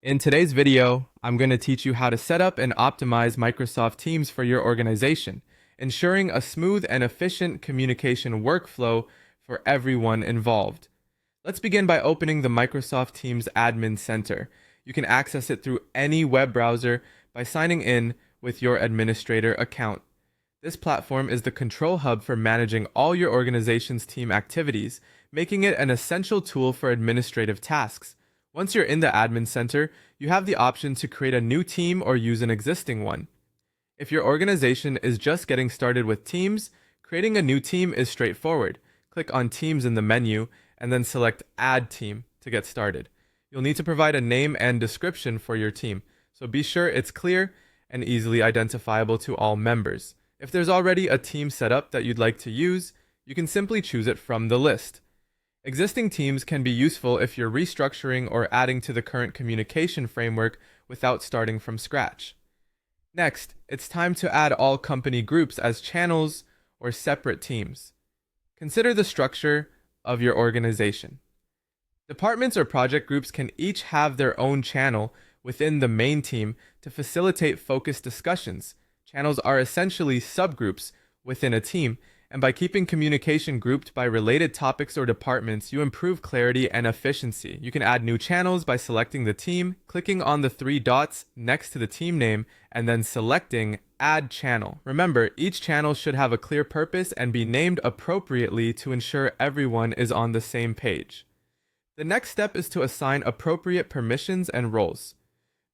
In today's video, I'm going to teach you how to set up and optimize Microsoft Teams for your organization, ensuring a smooth and efficient communication workflow for everyone involved. Let's begin by opening the Microsoft Teams Admin Center. You can access it through any web browser by signing in with your administrator account. This platform is the control hub for managing all your organization's team activities, making it an essential tool for administrative tasks. Once you're in the admin center, you have the option to create a new team or use an existing one. If your organization is just getting started with Teams, creating a new team is straightforward. Click on Teams in the menu and then select Add Team to get started. You'll need to provide a name and description for your team, so be sure it's clear and easily identifiable to all members. If there's already a team set up that you'd like to use, you can simply choose it from the list. Existing teams can be useful if you're restructuring or adding to the current communication framework without starting from scratch. Next, it's time to add all company groups as channels or separate teams. Consider the structure of your organization. Departments or project groups can each have their own channel within the main team to facilitate focused discussions. Channels are essentially subgroups within a team, and by keeping communication grouped by related topics or departments, you improve clarity and efficiency. You can add new channels by selecting the team, clicking on the three dots next to the team name, and then selecting Add Channel. Remember, each channel should have a clear purpose and be named appropriately to ensure everyone is on the same page. The next step is to assign appropriate permissions and roles.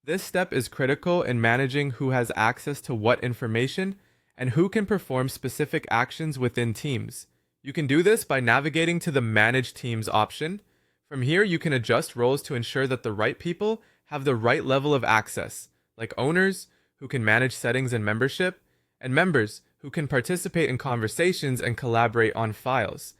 This step is critical in managing who has access to what information and who can perform specific actions within teams. You can do this by navigating to the Manage Teams option. From here, you can adjust roles to ensure that the right people have the right level of access, like owners, who can manage settings and membership, and members, who can participate in conversations and collaborate on files.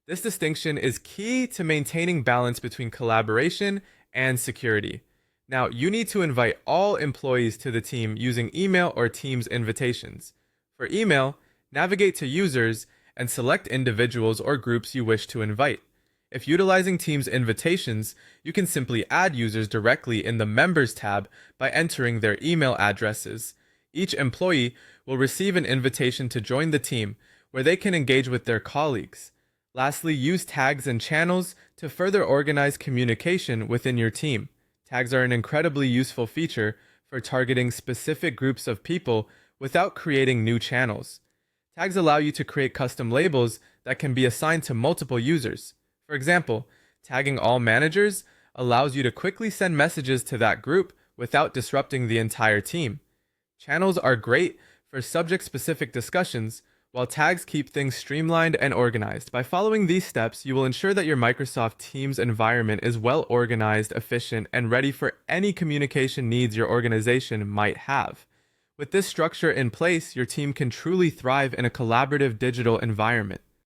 This distinction is key to maintaining balance between collaboration and security. Now, you need to invite all employees to the team using email or Teams invitations. For email, navigate to Users and select individuals or groups you wish to invite. If utilizing Teams invitations, you can simply add users directly in the Members tab by entering their email addresses. Each employee will receive an invitation to join the team, where they can engage with their colleagues. Lastly, use tags and channels to further organize communication within your team. Tags are an incredibly useful feature for targeting specific groups of people without creating new channels. Tags allow you to create custom labels that can be assigned to multiple users. For example, tagging all managers allows you to quickly send messages to that group without disrupting the entire team. Channels are great for subject-specific discussions, while tags keep things streamlined and organized. By following these steps, you will ensure that your Microsoft Teams environment is well organized, efficient, and ready for any communication needs your organization might have. With this structure in place, your team can truly thrive in a collaborative digital environment.